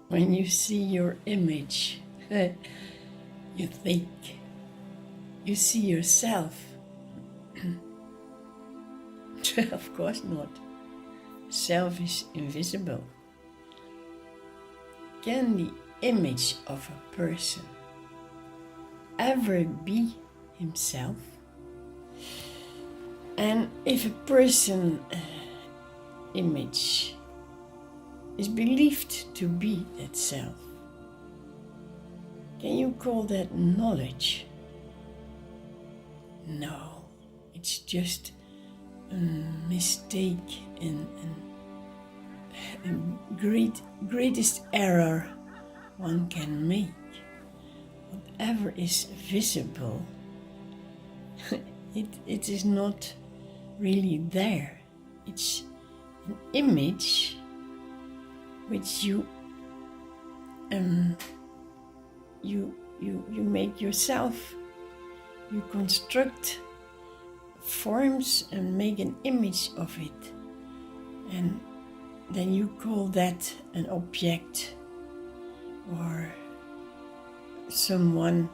When you see your image, you think, you see yourself. Of course not. Self is invisible. Can the image of a person ever be himself? And if a person image is believed to be that self, can you call that knowledge? No, it's just a mistake and greatest error one can make. Whatever is visible, it is not really there. It's an image which you make yourself. You construct forms and make an image of it, and then you call that an object or someone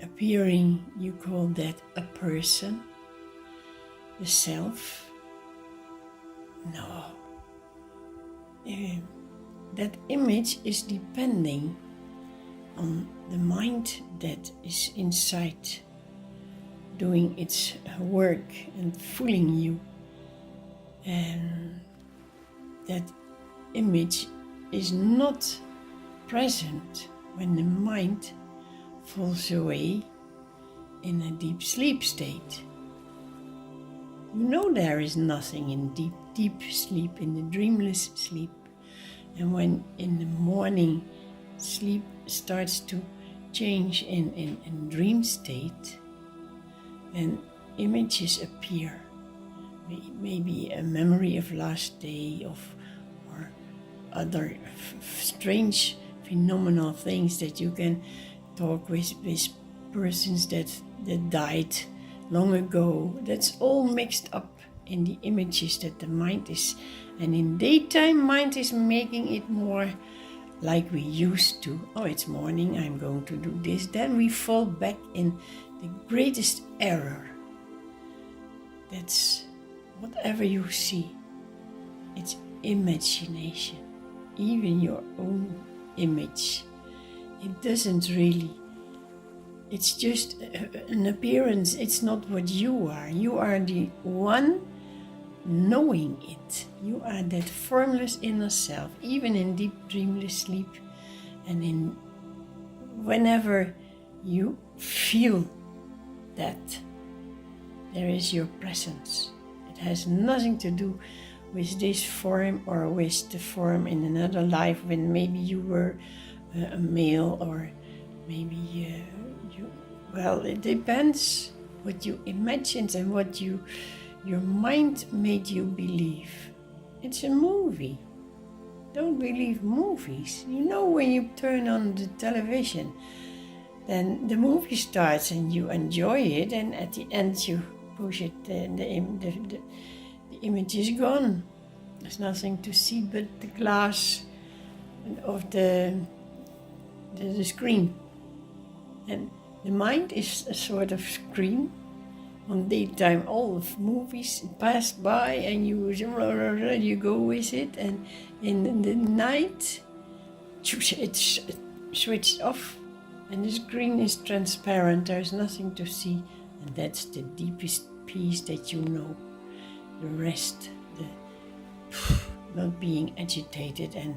appearing. You call that a person, the self. No, that image is depending on the mind that is inside, doing its work and fooling you. And that image is not present when the mind falls away in a deep sleep state. You know there is nothing in deep sleep, in the dreamless sleep. And when in the morning sleep starts to change in dream state, then images appear. Maybe a memory of last day or other strange phenomenal things that you can talk with persons that died long ago. That's all mixed up in the images that the mind is, and in daytime mind is making it more like we used to. Oh, it's morning, I'm going to do this. Then we fall back in the greatest error. That's whatever you see, it's imagination. Even your own image, it doesn't really, it's just an appearance. It's not what you are. You are the one knowing it. You are that formless inner self, even in deep dreamless sleep, and in whenever you feel that there is your presence. It has nothing to do with this form or with the form in another life when maybe you were a male, or maybe well, it depends what you imagined and what your mind made you believe. It's a movie. Don't believe movies. You know, when you turn on the television, then the movie starts and you enjoy it, and at the end you push it, the image is gone. There's nothing to see but the glass of the screen. And the mind is a sort of screen. On daytime, all of movies pass by and you go with it, and in the night it's switched off and the screen is transparent. There's nothing to see, and that's the deepest peace that you know. The rest, the not being agitated and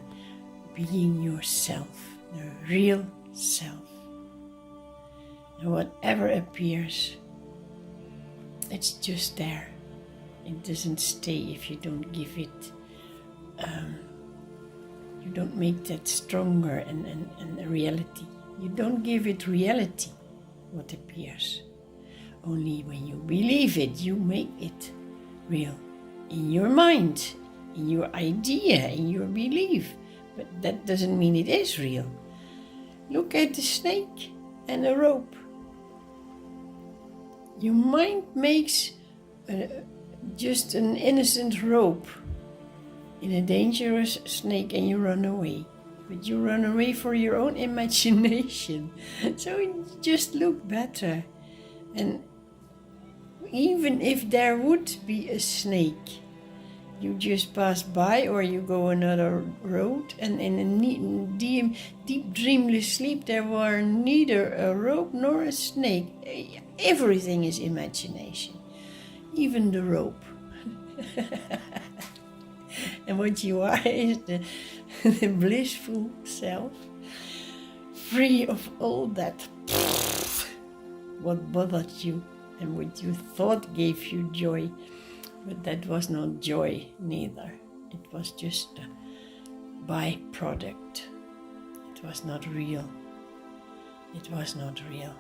being yourself, the real self. And whatever appears, it's just there. It doesn't stay if you don't give it, you don't make that stronger and a reality. You don't give it reality, what appears. Only when you believe it, you make it real. In your mind, in your idea, in your belief. But that doesn't mean it is real. Look at the snake and the rope. Your mind makes just an innocent rope. in a dangerous snake and you run away. But you run away for your own imagination. So it just looked better. And even if there would be a snake, you just pass by or you go another road, and in a deep dreamless sleep there were neither a rope nor a snake. Everything is imagination, even the rope. And what you are is the blissful self, free of all that what bothered you and what you thought gave you joy. But that was not joy neither. It was just a byproduct. It was not real. It was not real.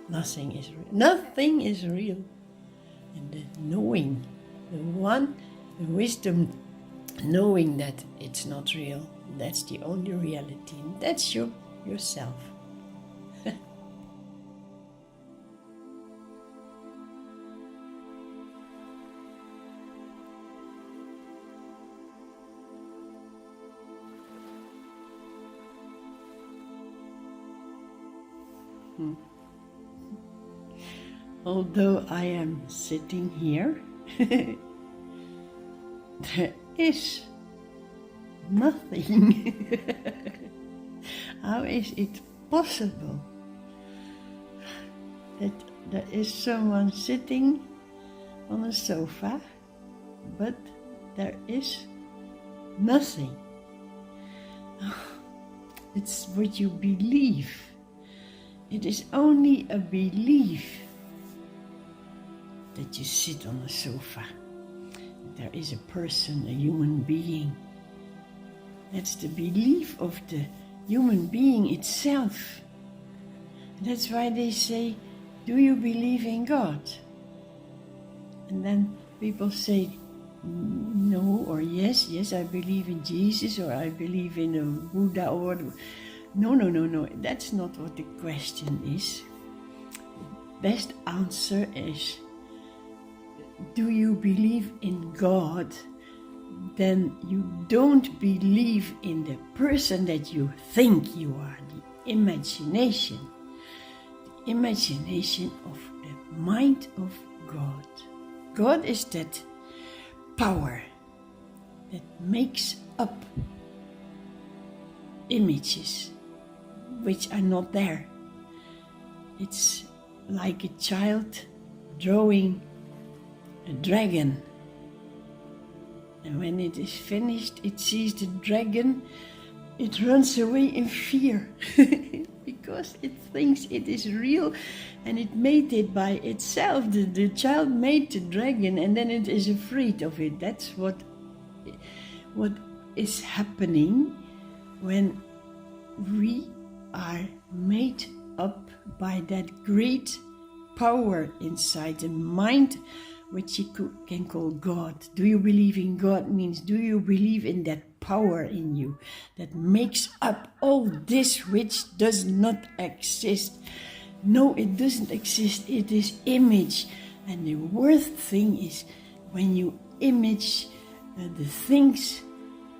Nothing is real. Nothing is real. And the knowing, the wisdom, knowing that it's not real, that's the only reality. And that's yourself. Although I am sitting here, there is nothing. How is it possible that there is someone sitting on a sofa, but there is nothing? It's what you believe. It is only a belief that you sit on a sofa. There is a person, a human being. That's the belief of the human being itself. That's why they say, do you believe in God? And then people say, no, or yes, I believe in Jesus, or I believe in a Buddha, or no. That's not what the question is. The best answer is, do you believe in God? Then you don't believe in the person that you think you are, the imagination. The imagination of the mind of God. God is that power that makes up images which are not there. It's like a child drawing a dragon, and when it is finished, it sees the dragon, it runs away in fear because it thinks it is real, and it made it by itself. The child made the dragon, and then it is afraid of it. That's what is happening when we are made up by that great power inside the mind, which you can call God. Do you believe in God means, do you believe in that power in you that makes up all this which does not exist? No, it doesn't exist. It is image. And the worst thing is when you image the things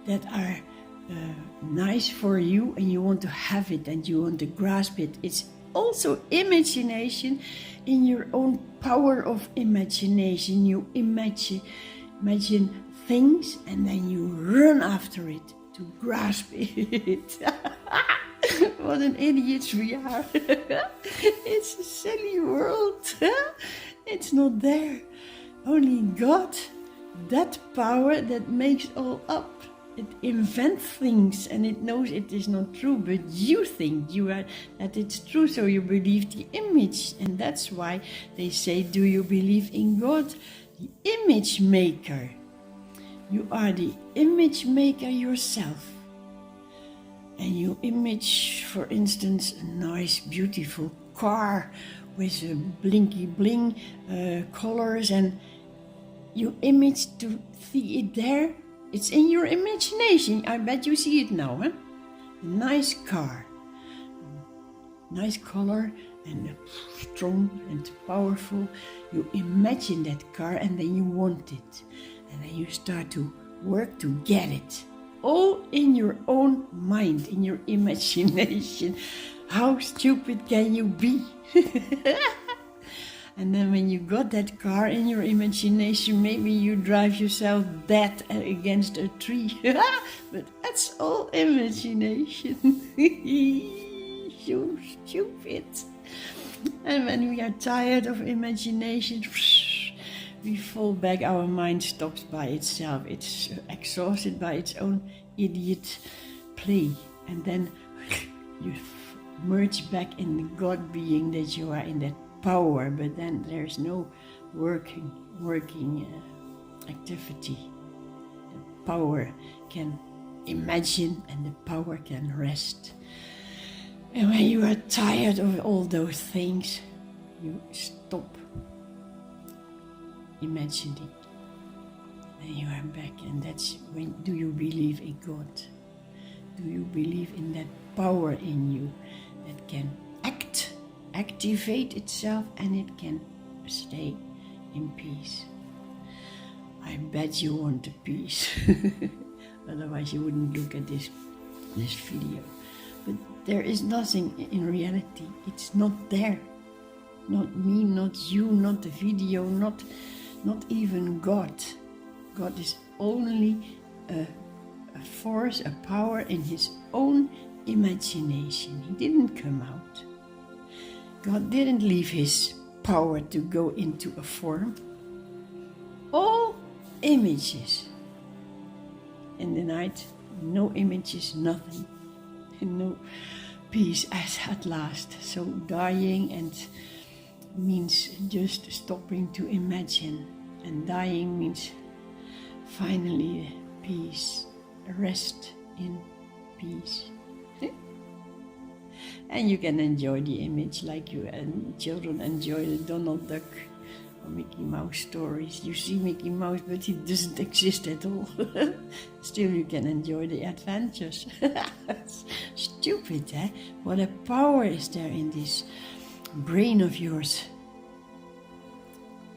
that are nice for you, and you want to have it and you want to grasp it. It's also imagination. In your own power of imagination, you imagine things, and then you run after it to grasp it. What an idiots we are. It's a silly world. It's not there. Only God, that power that makes all up. It invents things and it knows it is not true, but you think that it's true, so you believe the image. And that's why they say, do you believe in God? The image maker. You are the image maker yourself. And you image, for instance, a nice, beautiful car with a blinky bling colors, and you image to see it there. It's in your imagination. I bet you see it now, huh? A nice car, nice color, and strong and powerful. You imagine that car, and then you want it. And then you start to work to get it. All in your own mind, in your imagination. How stupid can you be? And then when you got that car in your imagination, maybe you drive yourself dead against a tree. But that's all imagination. So stupid. And when we are tired of imagination, we fall back, our mind stops by itself. It's exhausted by its own idiot play. And then you merge back in the God being that you are, in that power. But then there's no working activity. The power can imagine and the power can rest. And when you are tired of all those things, you stop imagining. And you are back, and that's when, do you believe in God? Do you believe in that power in you that can activate itself, and it can stay in peace? I bet you want the peace. Otherwise you wouldn't look at this video. But there is nothing in reality. It's not there. Not me, not you, not the video, not even God. God is only a force, a power in his own imagination. He didn't come out. God didn't leave his power to go into a form. All images. In the night, no images, nothing. No peace at last. So dying and means just stopping to imagine, and dying means finally peace, rest in peace. And you can enjoy the image like you and children enjoy the Donald Duck or Mickey Mouse stories. You see Mickey Mouse, but he doesn't exist at all. Still you can enjoy the adventures. Stupid, eh? What a power is there in this brain of yours.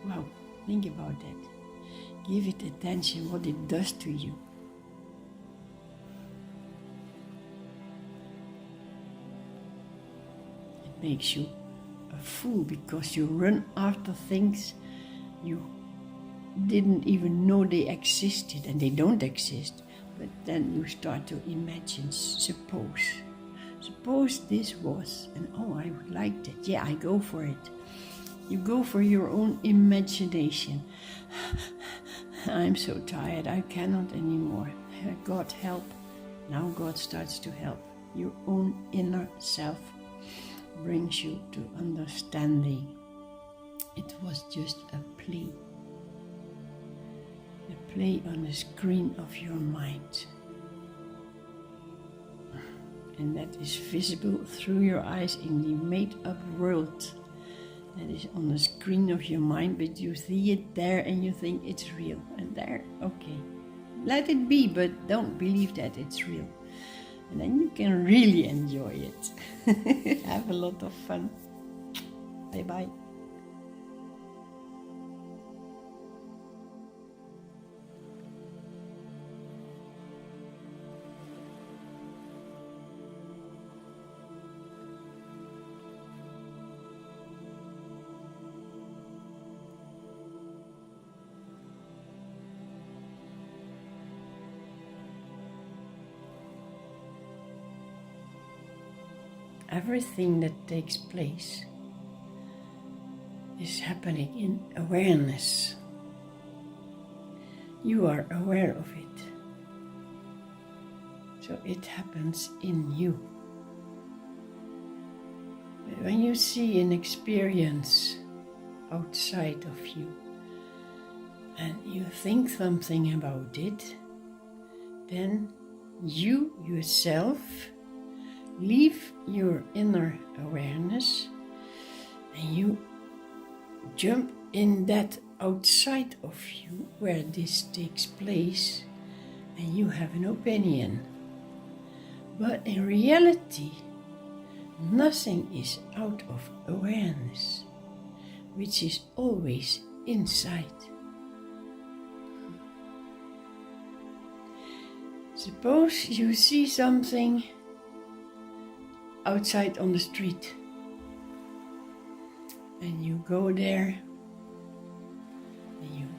Wow, think about that. Give it attention, what it does to you. It makes you a fool because you run after things you didn't even know they existed, and they don't exist. But then you start to imagine, suppose this was, and oh, I would like that. Yeah, I go for it. You go for your own imagination. I'm so tired, I cannot anymore. God help. Now God starts to help. Your own inner self brings you to understanding. It was just a play on the screen of your mind. And that is visible through your eyes in the made-up world that is on the screen of your mind, but you see it there and you think it's real. And there, okay, let it be, but don't believe that it's real. And then you can really enjoy it. Have a lot of fun. Bye-bye. Everything that takes place is happening in awareness. You are aware of it. So it happens in you. When you see an experience outside of you and you think something about it, then you yourself leave your inner awareness and you jump in that outside of you where this takes place, and you have an opinion. But in reality, nothing is out of awareness, which is always inside. Suppose you see something outside on the street and you go there and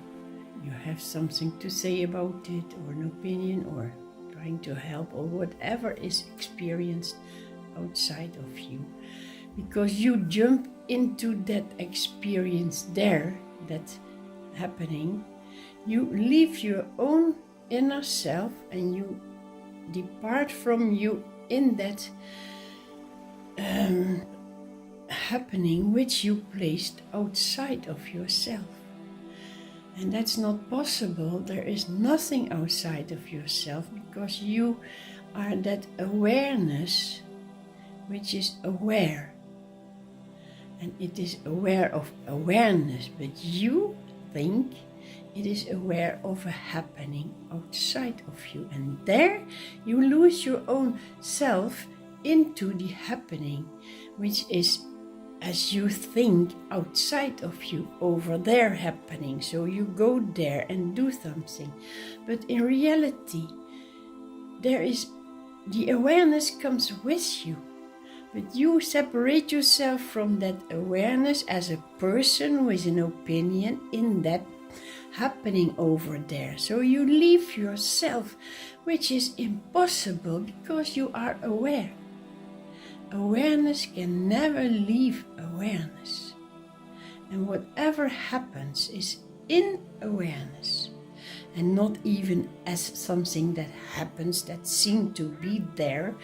you have something to say about it, or an opinion, or trying to help, or whatever is experienced outside of you, because you jump into that experience there, that happening, you leave your own inner self and you depart from you in that happening which you placed outside of yourself. And that's not possible. There is nothing outside of yourself, because you are that awareness which is aware. And it is aware of awareness, but you think it is aware of a happening outside of you. And there you lose your own self into the happening, which is as you think outside of you, over there happening. So you go there and do something. But in reality, the awareness comes with you. But you separate yourself from that awareness as a person with an opinion in that happening over there. So you leave yourself, which is impossible because you are aware. Awareness can never leave awareness. And whatever happens is in awareness, and not even as something that happens that seems to be there.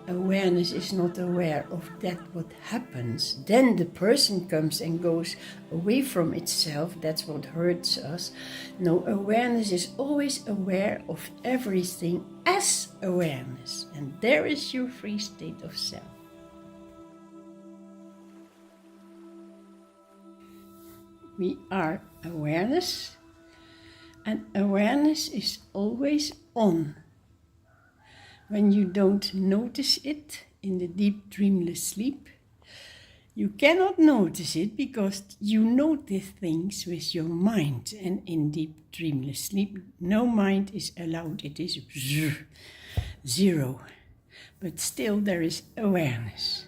Awareness is not aware of that what happens. Then the person comes and goes away from itself. That's what hurts us. No, awareness is always aware of everything as awareness. And there is your free state of self. We are awareness, and awareness is always on. When you don't notice it in the deep dreamless sleep, you cannot notice it because you notice things with your mind. And in deep dreamless sleep, no mind is allowed. It is zero. But still there is awareness.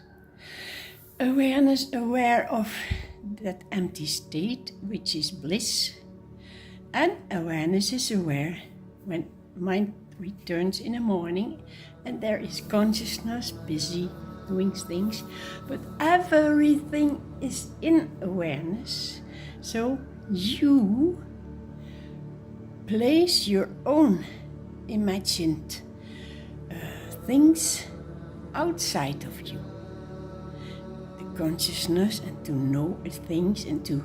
Awareness aware of that empty state, which is bliss. And awareness is aware when mind returns in the morning and there is consciousness busy doing things, but everything is in awareness. So you place your own imagined things outside of you. The consciousness, and to know things and to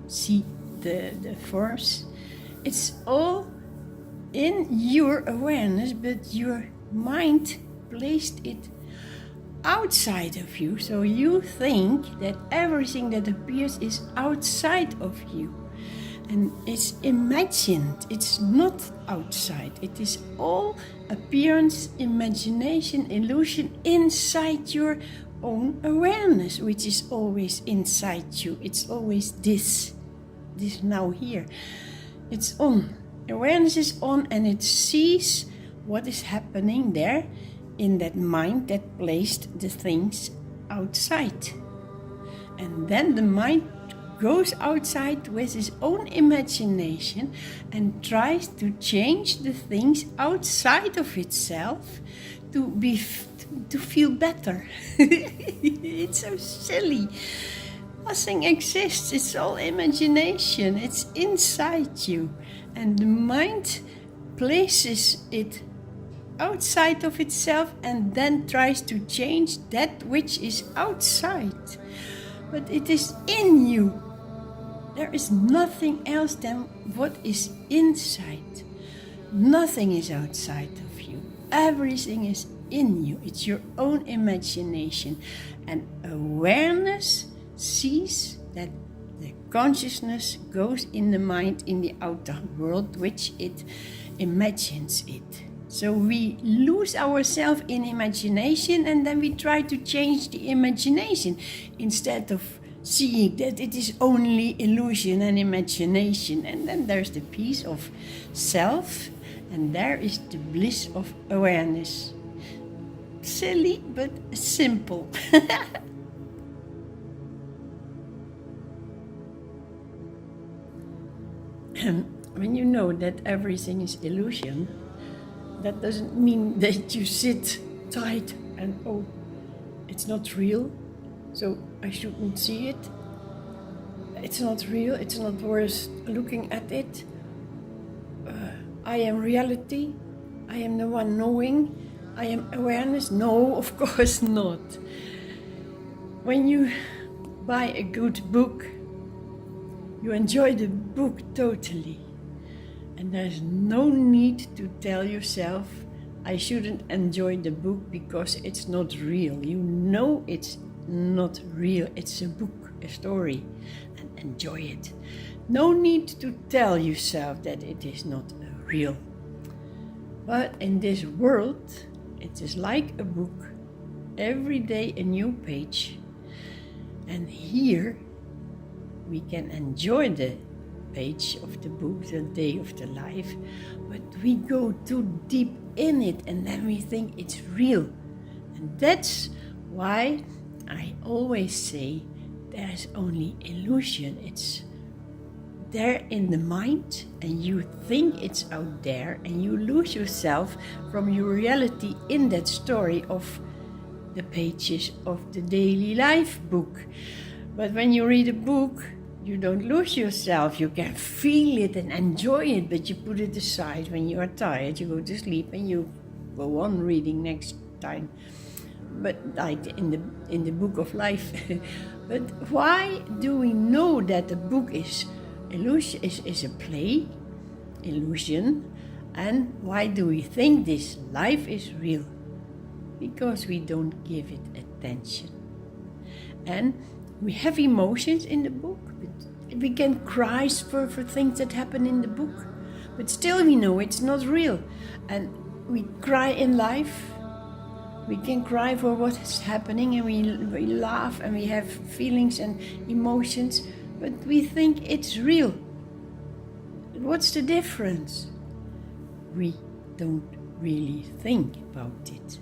see the forms. It's all in your awareness, but your mind placed it outside of you. So you think that everything that appears is outside of you. And it's imagined, it's not outside. It is all appearance, imagination, illusion inside your own awareness, which is always inside you. It's always this now here. It's on. Awareness is on, and it sees what is happening there in that mind that placed the things outside. And then the mind goes outside with his own imagination and tries to change the things outside of itself to feel better. It's so silly. Nothing exists. It's all imagination. It's inside you. And the mind places it outside of itself and then tries to change that which is outside. But it is in you. There is nothing else than what is inside. Nothing is outside of you. Everything is in you. It's your own imagination. And awareness sees that the consciousness goes in the mind in the outer world, which it imagines it. So we lose ourselves in imagination, and then we try to change the imagination instead of seeing that it is only illusion and imagination. And then there's the peace of self and there is the bliss of awareness. Silly, but simple. When you know that everything is illusion, that doesn't mean that you sit tight and, oh, it's not real, so I shouldn't see it. It's not real, it's not worth looking at it. I am reality, I am the one knowing, I am awareness. No, of course not. When you buy a good book, you enjoy the book totally. And there's no need to tell yourself, I shouldn't enjoy the book because it's not real. You know it's not real, it's a book, a story, and enjoy it. No need to tell yourself that it is not real. But in this world, it is like a book, every day a new page. And here we can enjoy the page of the book, the day of the life, but we go too deep in it and then we think it's real. And that's why I always say there's only illusion. It's there in the mind and you think it's out there and you lose yourself from your reality in that story of the pages of the daily life book. But when you read a book, you don't lose yourself. You can feel it and enjoy it, but you put it aside. When you are tired, you go to sleep and you go on reading next time. But like in the book of life. But why do we know that the book is illusion, is a play, illusion, and why do we think this life is real? Because we don't give it attention. And we have emotions in the book, but we can cry for things that happen in the book, but still we know it's not real. And we cry in life, we can cry for what is happening, and we laugh and we have feelings and emotions, but we think it's real. What's the difference? We don't really think about it.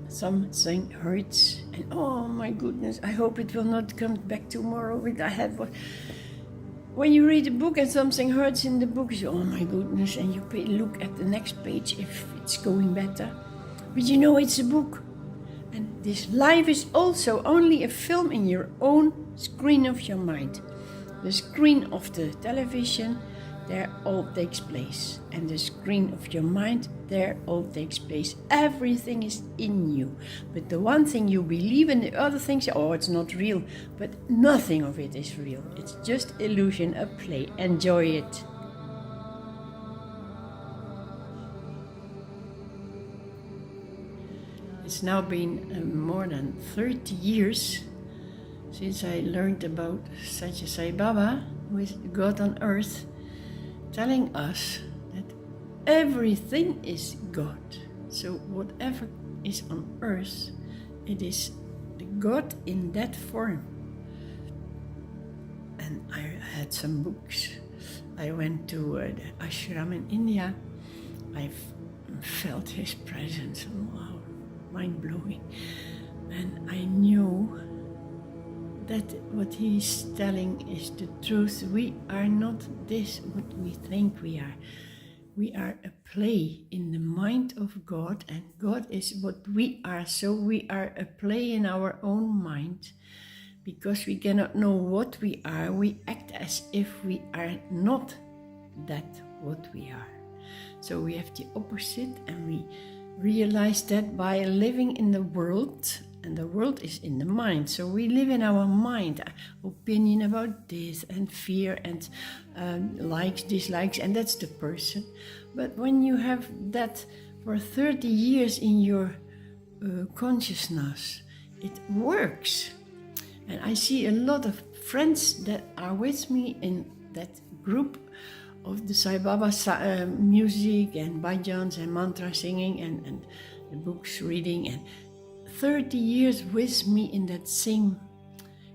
Something hurts and oh my goodness, I hope it will not come back tomorrow. I had what. When you read a book and something hurts in the book, you say, oh my goodness, and you look at the next page if it's going better. But you know it's a book. And this life is also only a film in your own screen of your mind. The screen of the television, there all takes place. And the screen of your mind, there all takes place. Everything is in you. But the one thing you believe and the other things, oh, it's not real. But nothing of it is real. It's just illusion, a play. Enjoy it. It's now been more than 30 years since I learned about Satya Sai Baba, who is God on earth, telling us that everything is God. So whatever is on earth, it is the God in that form. And I had some books. I went to the ashram in India. I felt his presence. Wow, mind-blowing. And I knew that what he's telling is the truth. We are not this what we think we are. We are a play in the mind of God, and God is what we are. So we are a play in our own mind. Because we cannot know what we are, we act as if we are not that what we are. So we have the opposite, and we realize that by living in the world, and the world is in the mind. So we live in our mind, opinion about this and fear and likes, dislikes, and that's the person. But when you have that for 30 years in your consciousness, it works. And I see a lot of friends that are with me in that group of the Sai Baba music and bhajans and mantra singing and the books reading, and 30 years with me in that same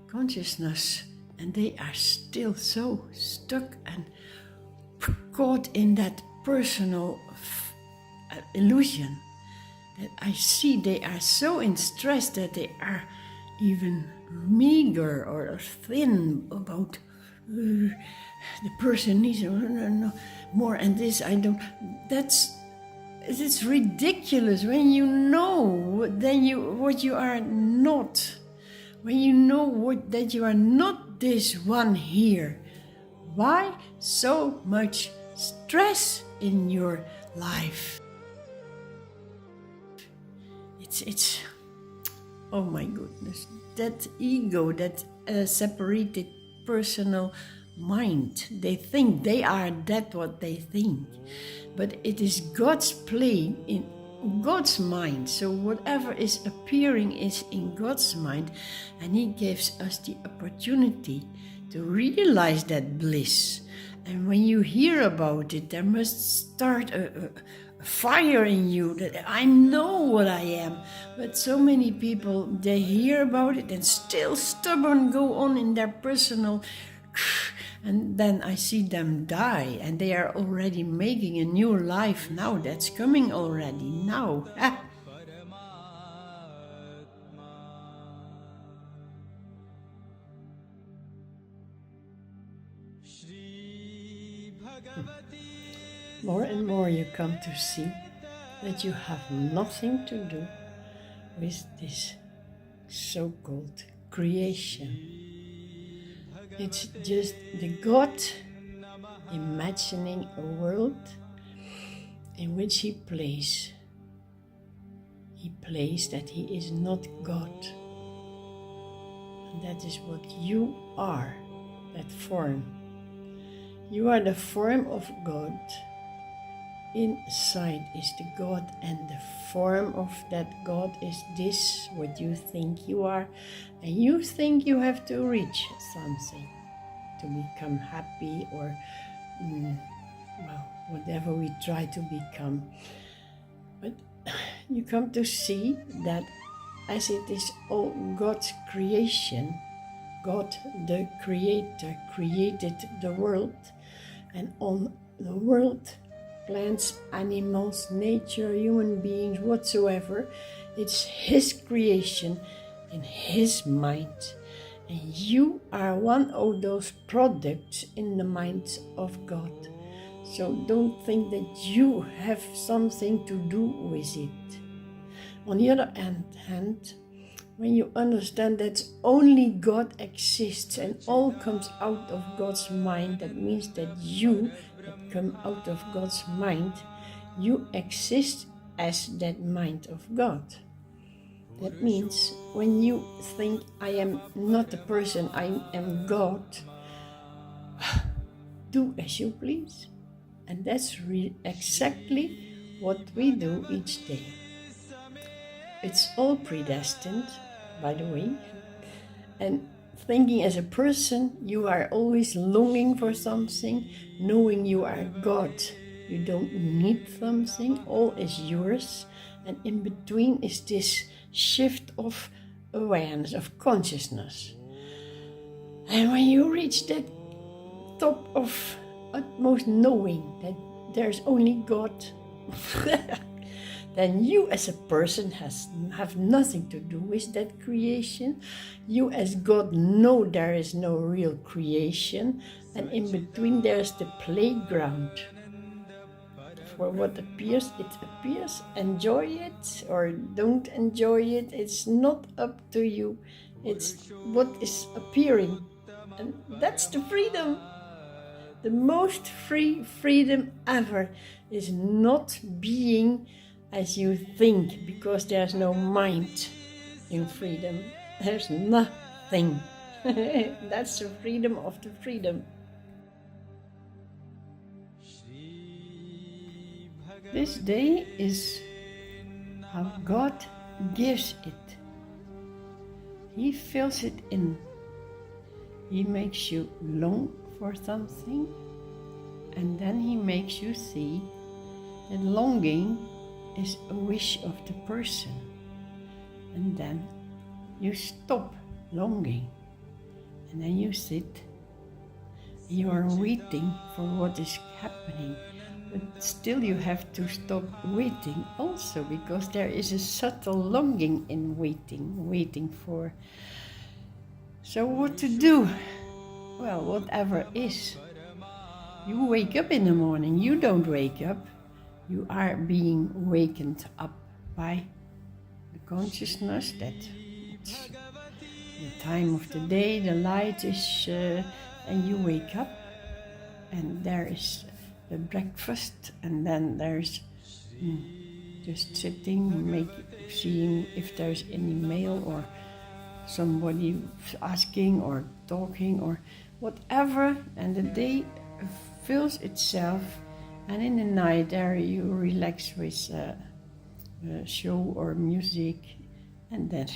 consciousness, and they are still so stuck and caught in that personal illusion that I see they are so in stress that they are even meager or thin about the person needs more and this I don't. It's ridiculous when you know then what you are not. When you know that you are not this one here. Why so much stress in your life? It's oh my goodness, that ego, that separated personal mind. They think they are that what they think, but it is God's play in God's mind. So whatever is appearing is in God's mind, and He gives us the opportunity to realize that bliss. And when you hear about it, there must start a fire in you that I know what I am. But so many people, they hear about it and still stubborn go on in their personal, and then I see them die, and they are already making a new life now. That's coming already now. More and more you come to see that you have nothing to do with this so-called creation. It's just the God imagining a world in which He plays. He plays that He is not God. And that is what you are, that form. You are the form of God. Inside is the God, and the form of that God is this, what you think you are. And you think you have to reach something to become happy or, well, whatever we try to become. But you come to see that as it is all God's creation, God the Creator created the world, and on the world, plants, animals, nature, human beings, whatsoever, it's His creation in His mind. And you are one of those products in the mind of God. So don't think that you have something to do with it. On the other hand, when you understand that only God exists and all comes out of God's mind, that means that you that come out of God's mind, you exist as that mind of God. That means when you think I am not a person, I am God, do as you please. And that's exactly what we do each day. It's all predestined, by the way. And thinking as a person, you are always longing for something, knowing you are God. You don't need something, all is yours. And in between is this shift of awareness, of consciousness. And when you reach that top of utmost knowing that there's only God, then you as a person have nothing to do with that creation. You as God know there is no real creation, and in between there's the playground. For what appears, it appears. Enjoy it or don't enjoy it. It's not up to you. It's what is appearing, and that's the freedom. The most free freedom ever is not being as you think, because there's no mind in freedom. There's nothing. That's the freedom of the freedom. This day is how God gives it. He fills it in. He makes you long for something, and then He makes you see that longing is a wish of the person, and then you stop longing, and then you sit. You are waiting for what is happening, But still you have to stop waiting also, because there is a subtle longing in waiting for. So what to do? Well, whatever is. You wake up in the morning, you don't wake up. You are being wakened up by the consciousness that it's the time of the day, the light is, and you wake up, and there is the breakfast, and then there's just sitting, seeing if there's any mail or somebody asking or talking or whatever, and the day fills itself, and in the night there you relax with a show or music, and then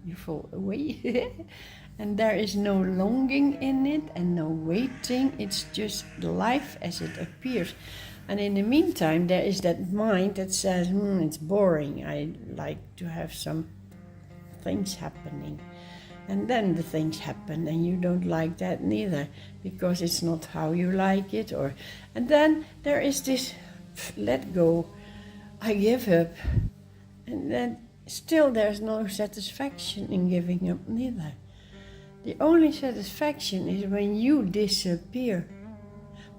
you fall away. And there is no longing in it and no waiting, it's just life as it appears. And in the meantime there is that mind that says, it's boring, I like to have some things happening. And then the things happen and you don't like that neither, because it's not how you like it. And then there is this let go, I give up, and then still there's no satisfaction in giving up neither. The only satisfaction is when you disappear,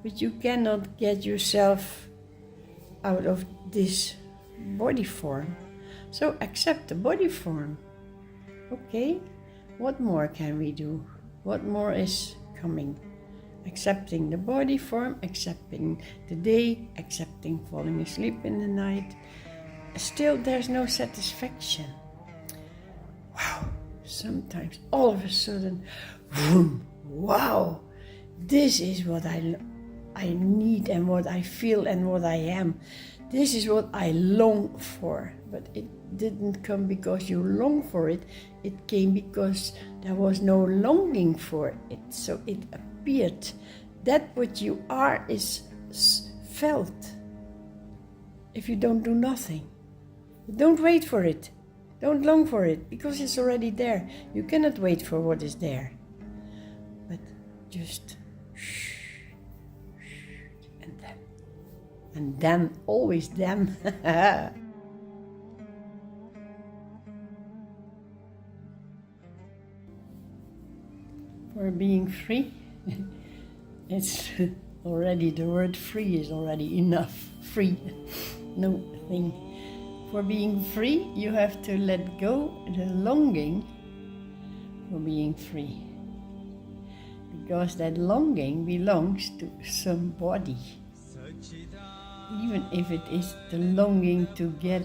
but you cannot get yourself out of this body form. So accept the body form. Okay, what more can we do? What more is coming? Accepting the body form, accepting the day, accepting falling asleep in the night. Still there's no satisfaction. Wow, sometimes all of a sudden, boom, wow, this is what I need and what I feel and what I am. This is what I long for. But it didn't come because you long for it. It came because there was no longing for it. So it appeared. That what you are is felt. If you don't do nothing. Don't wait for it. Don't long for it, because it's already there. You cannot wait for what is there. But just shh, and then, always then. For being free, it's already, the word free is already enough. Free, no thing. For being free, you have to let go the longing for being free. Because that longing belongs to somebody. Even if it is the longing to get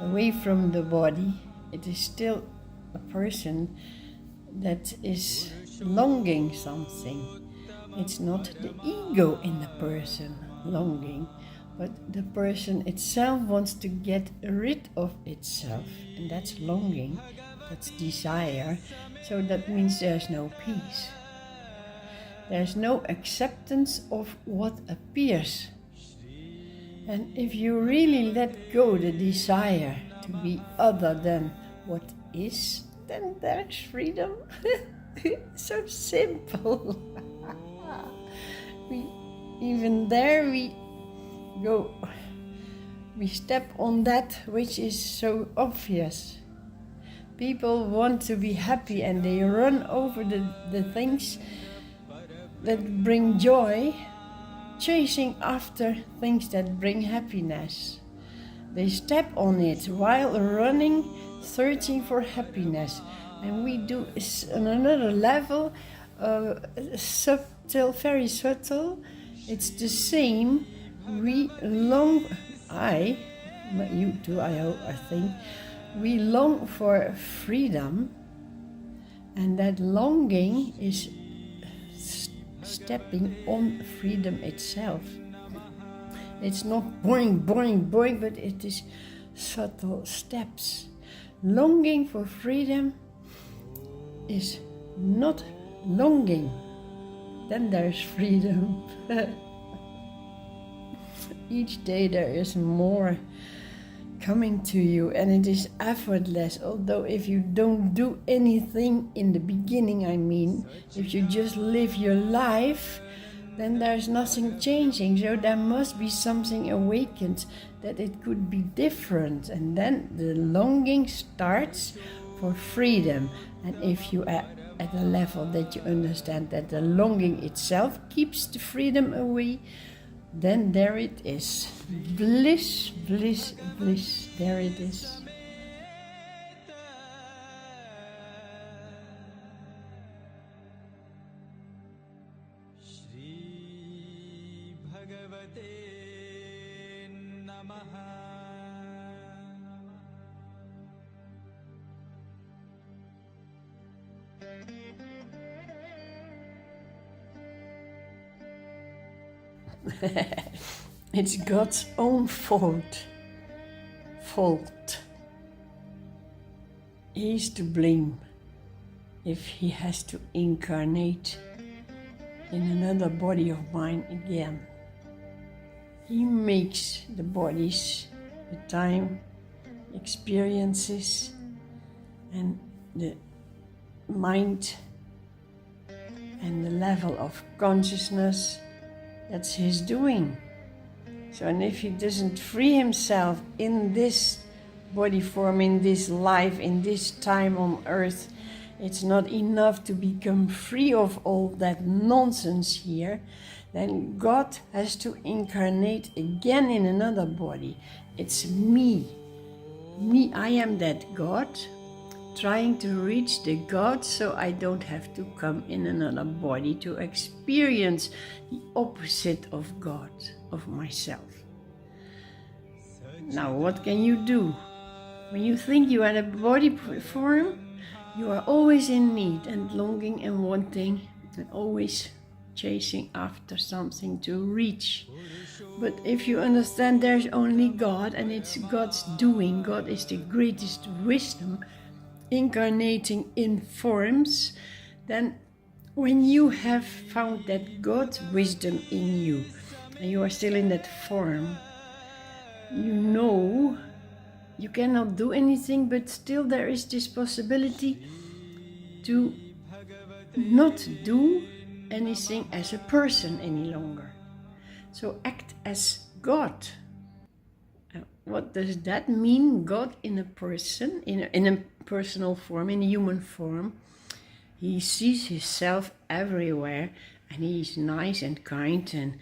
away from the body, it is still a person that is longing something. It's not the ego in the person longing, but the person itself wants to get rid of itself, and that's longing, that's desire. So that means there's no peace. There's no acceptance of what appears. And if you really let go the desire to be other than what is, then there's freedom. So simple. We step on that which is so obvious. People want to be happy and they run over the things that bring joy, chasing after things that bring happiness. They step on it while running, searching for happiness. And we do on another level, subtle, very subtle. It's the same. We long, you too, I think. We long for freedom, and that longing is stepping on freedom itself. It's not boing, boing, boing, but it is subtle steps. Longing for freedom is not longing. Then there's freedom. Each day there is more coming to you, and it is effortless. Although if you don't do anything in the beginning, if you just live your life then there's nothing changing. So there must be something awakened, that it could be different. And then the longing starts for freedom. And if you are at a level that you understand that the longing itself keeps the freedom away, then there it is. Bliss, bliss, bliss. There it is. It's God's own fault. He's to blame if he has to incarnate in another body of mine again. He makes the bodies, the time, experiences, and the mind and the level of consciousness. That's his doing. So, and if he doesn't free himself in this body form, in this life, in this time on earth, it's not enough to become free of all that nonsense here. Then God has to incarnate again in another body. It's me. I am that God, trying to reach the God, so I don't have to come in another body to experience the opposite of God, of myself. Now, what can you do? When you think you are a body form, you are always in need and longing and wanting and always chasing after something to reach. But if you understand there's only God and it's God's doing, God is the greatest wisdom, incarnating in forms, then when you have found that God's wisdom in you and you are still in that form, you know you cannot do anything, but still there is this possibility to not do anything as a person any longer. So act as God. What does that mean? God in a person, in a personal form, in a human form. He sees himself everywhere and he's nice and kind, and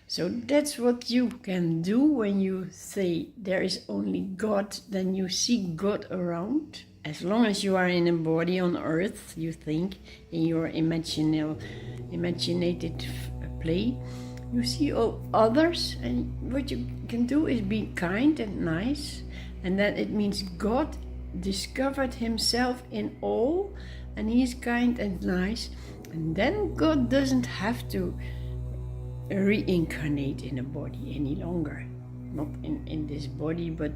so that's what you can do when you say there is only God. Then you see God around. As long as you are in a body on earth, you think in your imaginated play, you see all others, and what you can do is be kind and nice, and then it means God discovered himself in all, and he's kind and nice, and then God doesn't have to reincarnate in a body any longer. Not in this body, but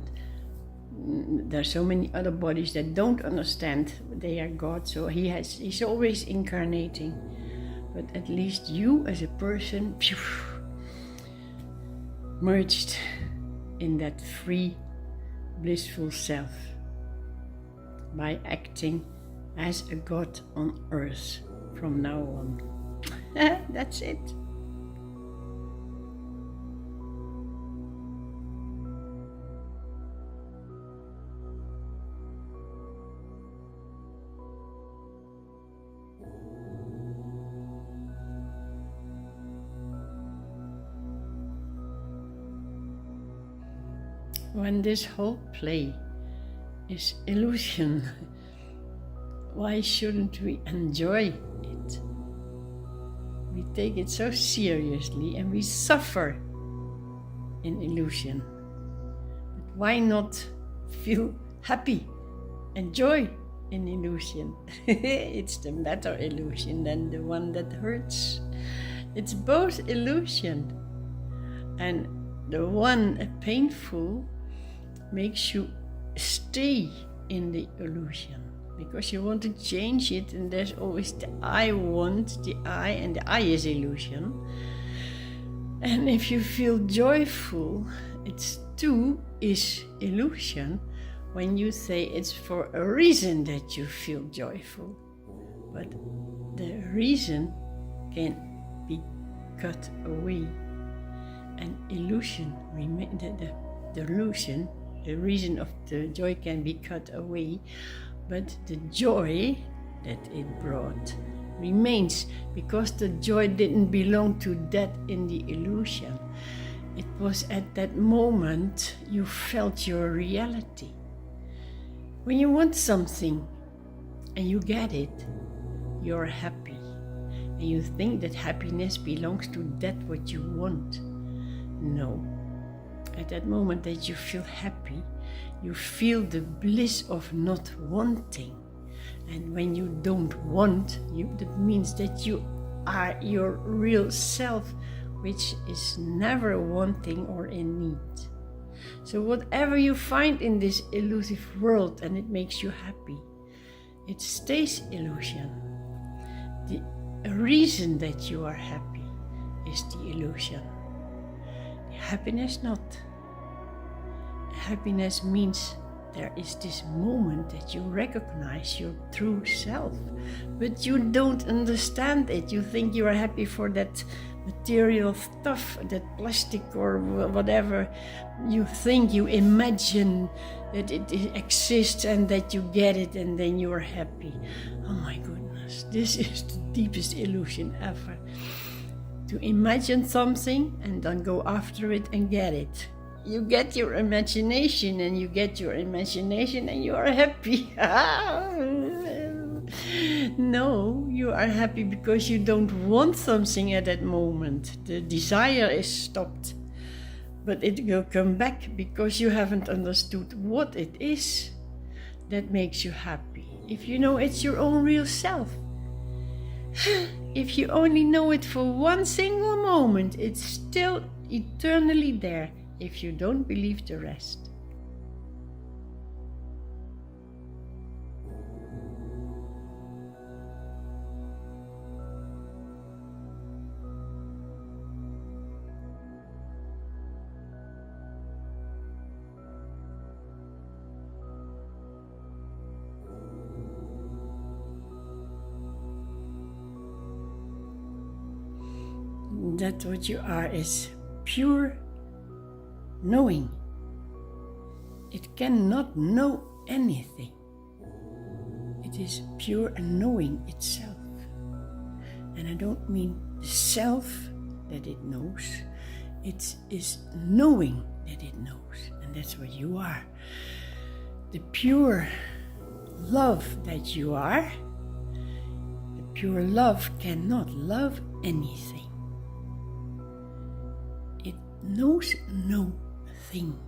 there are so many other bodies that don't understand they are God, so he's always incarnating. But at least you as a person merged in that free, blissful self by acting as a God on earth from now on. That's it. When this whole play is illusion, why shouldn't we enjoy it? We take it so seriously and we suffer in illusion. But why not feel happy and joy in illusion? It's the better illusion than the one that hurts. It's both illusion, and the one painful makes you stay in the illusion because you want to change it, and there's always the I want, the I, and the I is illusion. And if you feel joyful, it's too is illusion when you say it's for a reason that you feel joyful. But the reason can be cut away. An illusion, the illusion, the reason of the joy can be cut away, but the joy that it brought remains, because the joy didn't belong to that in the illusion. It was at that moment you felt your reality. When you want something and you get it, you're happy. And you think that happiness belongs to that what you want. No. At that moment that you feel happy, you feel the bliss of not wanting. And when you don't want, that means that you are your real self, which is never wanting or in need. So whatever you find in this elusive world and it makes you happy, it stays illusion. The reason that you are happy is the illusion. The happiness not. Happiness means there is this moment that you recognize your true self, but you don't understand it. You think you are happy for that material stuff, that plastic or whatever. You think, you imagine that it exists and that you get it and then you are happy. Oh my goodness, this is the deepest illusion ever. To imagine something and then go after it and get it. You get your imagination and you get your imagination and you are happy. No, you are happy because you don't want something at that moment. The desire is stopped. But it will come back because you haven't understood what it is that makes you happy. If you know it's your own real self. If you only know it for one single moment, it's still eternally there. If you don't believe the rest. That what you are is pure knowing. It cannot know anything. It is pure knowing itself. And I don't mean the self that it knows. It is knowing that it knows. And that's what you are. The pure love that you are, the pure love cannot love anything. It knows no thing.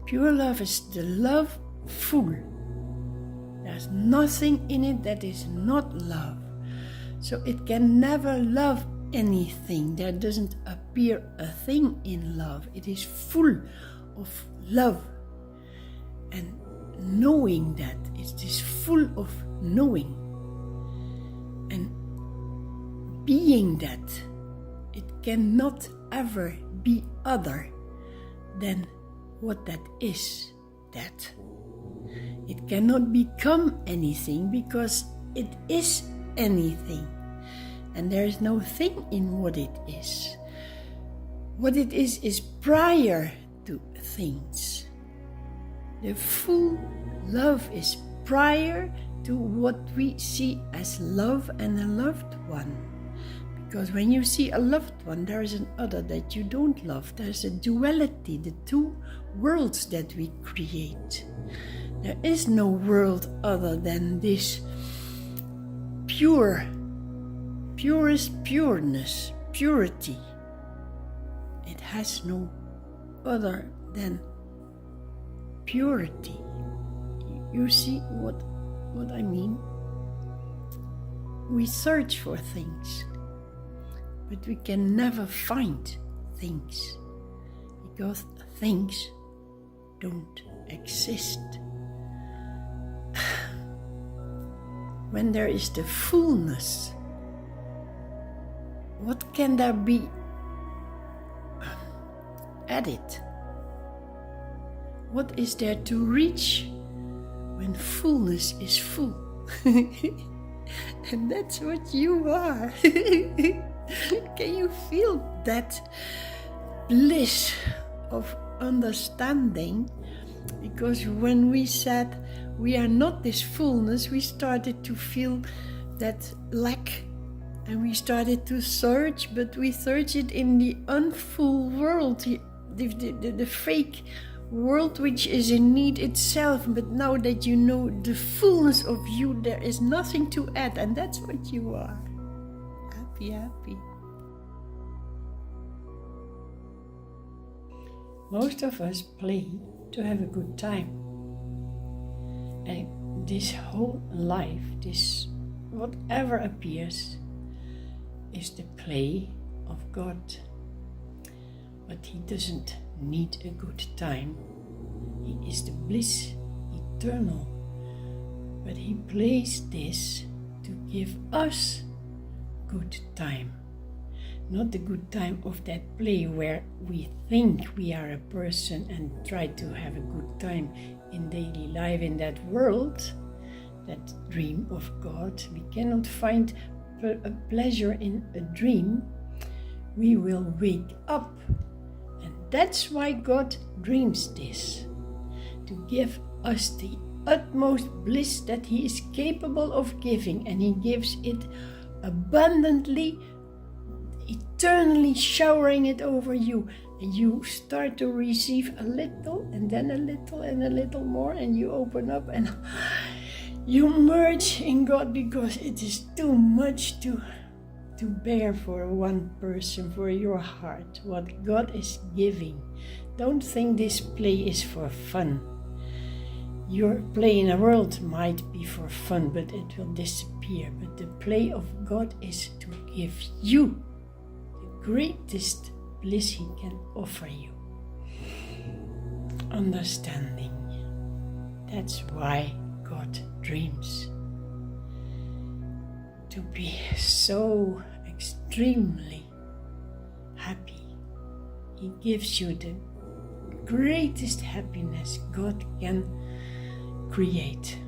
Pure love is the love full. There's nothing in it that is not love. So it can never love anything. There doesn't appear a thing in love. It is full of love. And knowing that, it is full of knowing. And being that, it cannot ever be other than what that is, that. It cannot become anything because it is anything. And there is no thing in what it is. What it is prior to things. The full love is prior to what we see as love and a loved one. Because when you see a loved one, there is an other that you don't love. There's a duality, the two worlds that we create. There is no world other than this purest pureness, purity. It has no other than purity. You see what I mean? We search for things. But we can never find things, because things don't exist. When there is the fullness, what can there be added? What is there to reach when fullness is full? And that's what you are. Can you feel that bliss of understanding? Because when we said we are not this fullness, we started to feel that lack, and we started to search, but we search it in the unfull world, the fake world which is in need itself. But now that you know the fullness of you, there is nothing to add, and that's what you are. Happy, happy. Most of us play to have a good time. And this whole life, this whatever appears, is the play of God. But He doesn't need a good time. He is the bliss, eternal. But He plays this to give us good time. Not the good time of that play where we think we are a person and try to have a good time in daily life in that world, that dream of God. We cannot find a pleasure in a dream. We will wake up, and that's why God dreams this, to give us the utmost bliss that He is capable of giving, and He gives it abundantly, eternally showering it over you, and you start to receive a little and then a little and a little more, and you open up and you merge in God, because it is too much to bear for one person, for your heart, what God is giving. Don't think this play is for fun. Your play in the world might be for fun, but it will disappear. But the play of God is to give you greatest bliss He can offer you. Understanding. That's why God dreams. To be so extremely happy. He gives you the greatest happiness God can create.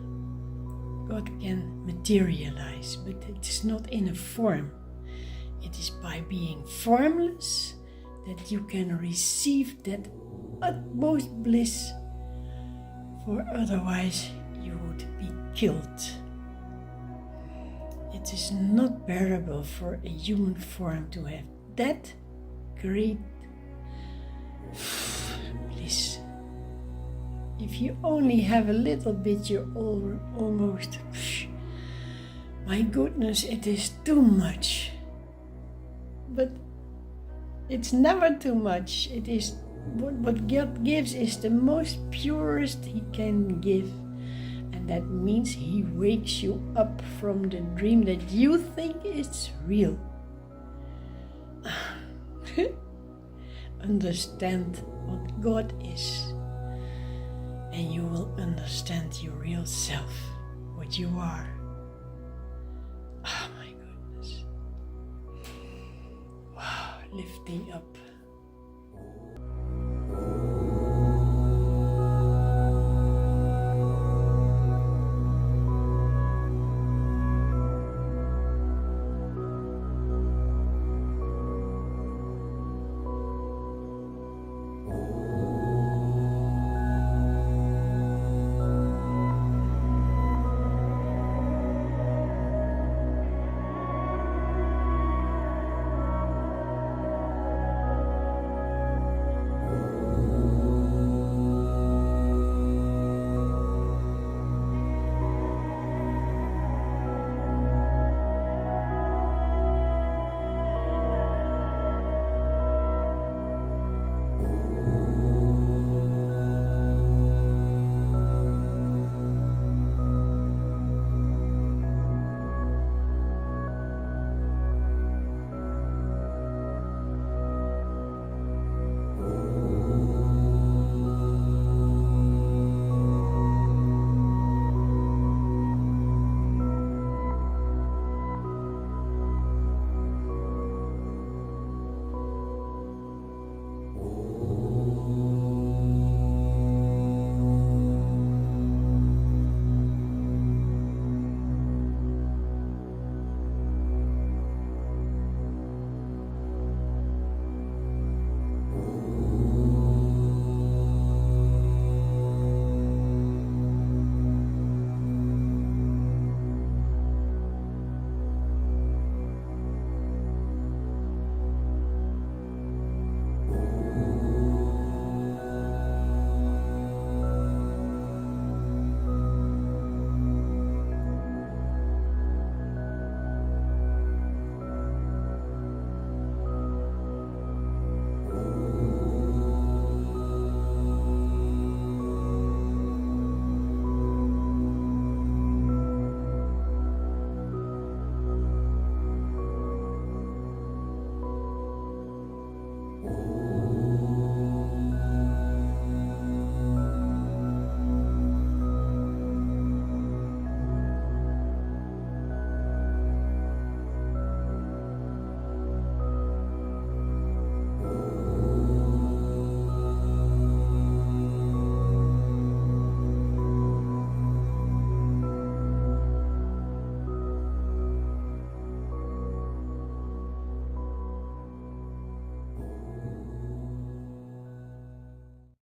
God can materialize, but it is not in a form. It is by being formless that you can receive that utmost bliss, for otherwise you would be killed. It is not bearable for a human form to have that great bliss. If you only have a little bit, you're almost, my goodness, it is too much. But it's never too much. It is what God gives is the most purest He can give. And that means He wakes you up from the dream that you think is real. Understand what God is, and you will understand your real self, what you are. Oh my goodness. Wow, lifting up